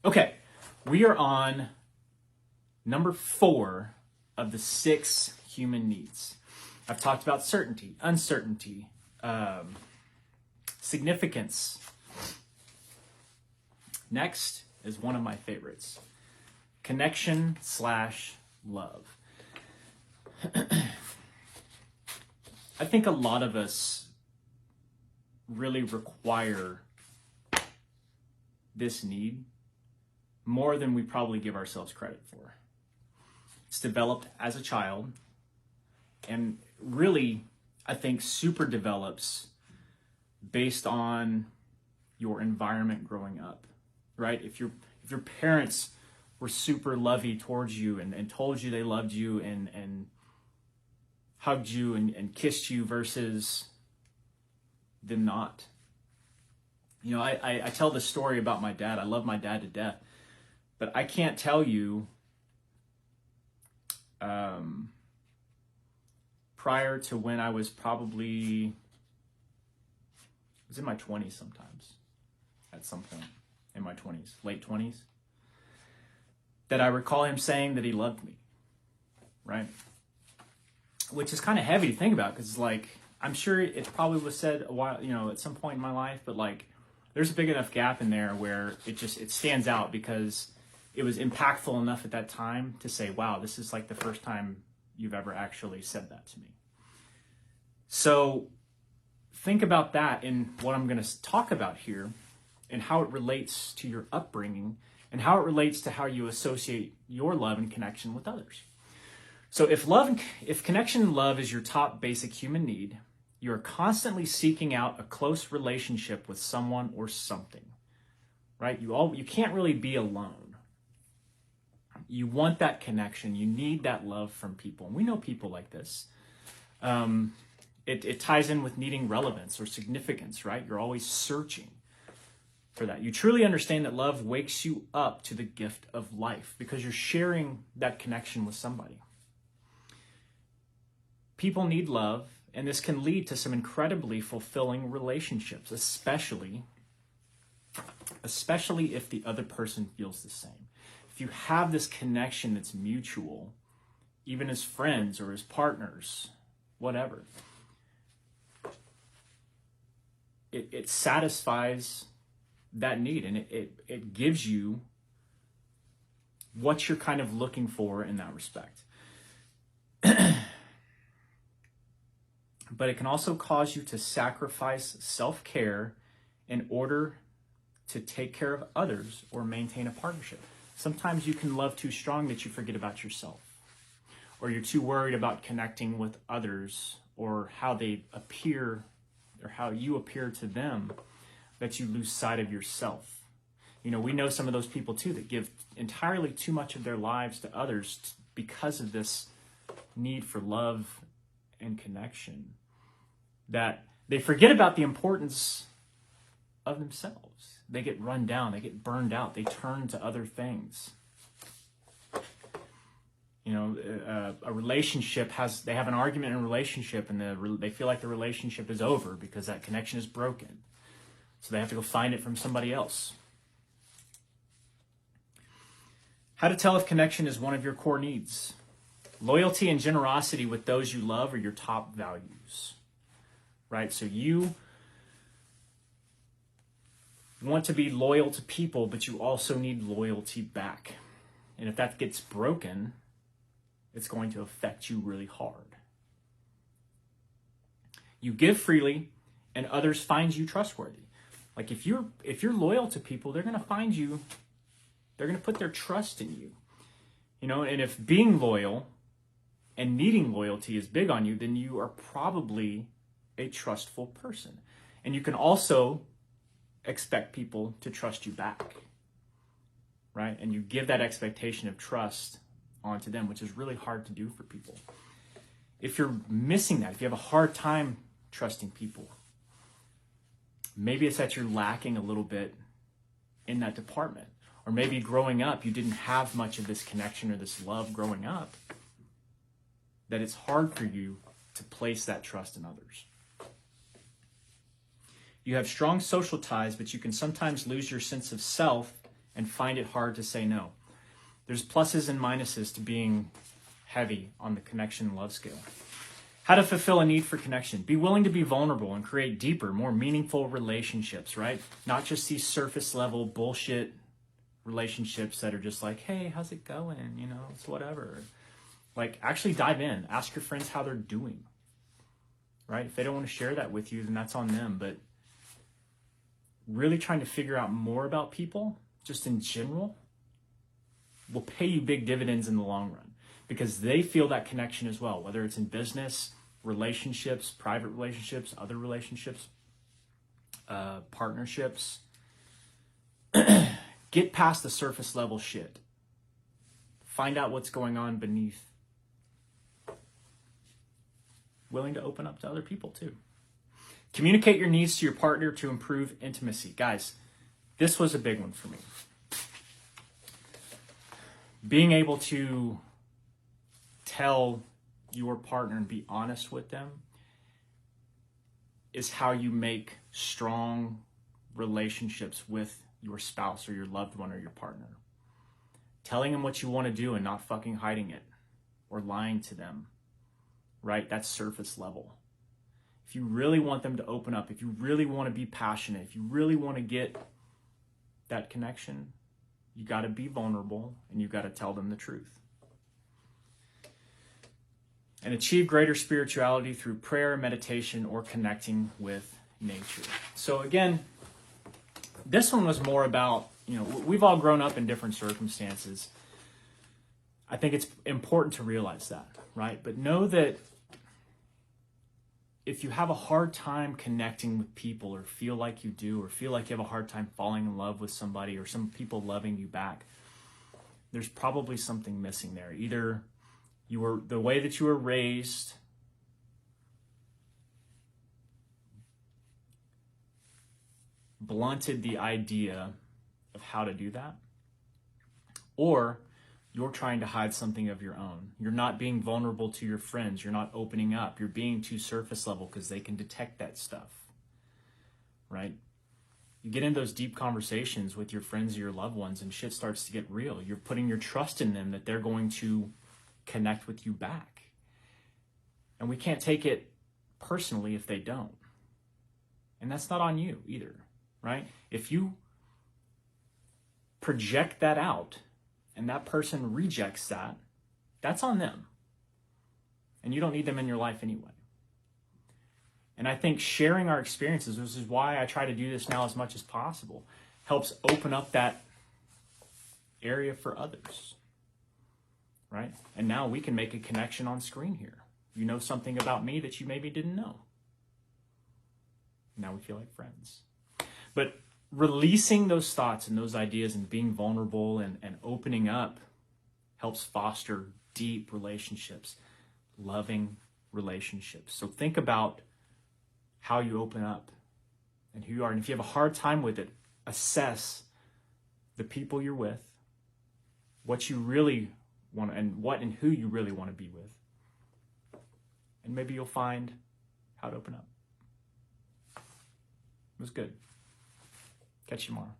Okay, we are on number 4 of the 6 human needs. I've talked about certainty, uncertainty, significance. Next is one of my favorites, connection/love. I think a lot of us really require this need more than we probably give ourselves credit for. It's developed as a child and really, I think, super develops based on your environment growing up, right? If your parents were super lovey towards you and told you they loved you and hugged you and kissed you versus them not. You know, I tell this story about my dad. I love my dad to death. But I can't tell you prior to when I was probably, I was in my 20s sometimes, at some point in my 20s, late 20s, that I recall him saying that he loved me, right? Which is kind of heavy to think about because, like, I'm sure it probably was said a while, at some point in my life, but like, there's a big enough gap in there where it stands out because it was impactful enough at that time to say, wow, this is like the first time you've ever actually said that to me. So think about that in what I'm going to talk about here and how it relates to your upbringing and how it relates to how you associate your love and connection with others. So if connection and love is your top basic human need, you're constantly seeking out a close relationship with someone or something, right? You can't really be alone. You want that connection. You need that love from people. And we know people like this. It ties in with needing relevance or significance, right? You're always searching for that. You truly understand that love wakes you up to the gift of life because you're sharing that connection with somebody. People need love, and this can lead to some incredibly fulfilling relationships, especially if the other person feels the same. If you have this connection that's mutual, even as friends or as partners, whatever, it satisfies that need, and it gives you what you're kind of looking for in that respect. But it can also cause you to sacrifice self-care in order to take care of others or maintain a partnership. Sometimes you can love too strong that you forget about yourself, or you're too worried about connecting with others or how they appear or how you appear to them that you lose sight of yourself. We know some of those people too that give entirely too much of their lives to others because of this need for love and connection, that they forget about the importance of themselves. They get run down, they get burned out, they turn to other things. A relationship they have an argument in a relationship and they feel like the relationship is over because that connection is broken. So they have to go find it from somebody else. How to tell if connection is one of your core needs. Loyalty and generosity with those you love are your top values, right? So you want to be loyal to people, but you also need loyalty back. And if that gets broken, it's going to affect you really hard. You give freely and others find you trustworthy. Like if you're loyal to people, they're going to find you, they're going to put their trust in you. And if being loyal and needing loyalty is big on you, then you are probably a trustful person. And you can also expect people to trust you back, right? And you give that expectation of trust onto them, which is really hard to do for people. If you're missing that, if you have a hard time trusting people, maybe it's that you're lacking a little bit in that department. Or maybe growing up, you didn't have much of this connection or this love growing up, that it's hard for you to place that trust in others. You have strong social ties, but you can sometimes lose your sense of self and find it hard to say no. There's pluses and minuses to being heavy on the connection and love scale. How to fulfill a need for connection. Be willing to be vulnerable and create deeper, more meaningful relationships, right? Not just these surface level bullshit relationships that are just like, hey, how's it going? You know, it's whatever. Like, actually dive in. Ask your friends how they're doing, right? If they don't want to share that with you, then that's on them. But really trying to figure out more about people, just in general, will pay you big dividends in the long run, because they feel that connection as well, whether it's in business, relationships, private relationships, other relationships, partnerships. Get past the surface level shit. Find out what's going on beneath. Willing to open up to other people too. Communicate your needs to your partner to improve intimacy. Guys, this was a big one for me. Being able to tell your partner and be honest with them is how you make strong relationships with your spouse or your loved one or your partner. Telling them what you want to do and not fucking hiding it or lying to them, right? That's surface level. If you really want them to open up, if you really want to be passionate, if you really want to get that connection, you got to be vulnerable and you got to tell them the truth. And achieve greater spirituality through prayer, meditation, or connecting with nature. So again, this one was more about, you know, we've all grown up in different circumstances. I think it's important to realize that, right? But know that if you have a hard time connecting with people, or feel like you do, or feel like you have a hard time falling in love with somebody, or some people loving you back, there's probably something missing there. Either the way that you were raised blunted the idea of how to do that, or you're trying to hide something of your own. You're not being vulnerable to your friends. You're not opening up. You're being too surface level because they can detect that stuff, right? You get in those deep conversations with your friends or your loved ones and shit starts to get real. You're putting your trust in them that they're going to connect with you back. And we can't take it personally if they don't. And that's not on you either, right? If you project that out and that person rejects that, that's on them. And you don't need them in your life anyway. And I think sharing our experiences, which is why I try to do this now as much as possible, helps open up that area for others, right? And now we can make a connection on screen here. You know something about me that you maybe didn't know. Now we feel like friends. But releasing those thoughts and those ideas and being vulnerable and opening up helps foster deep relationships, loving relationships. So think about how you open up and who you are. And if you have a hard time with it, assess the people you're with, what you really want, and what and who you really want to be with. And maybe you'll find how to open up. It was good. Catch you tomorrow.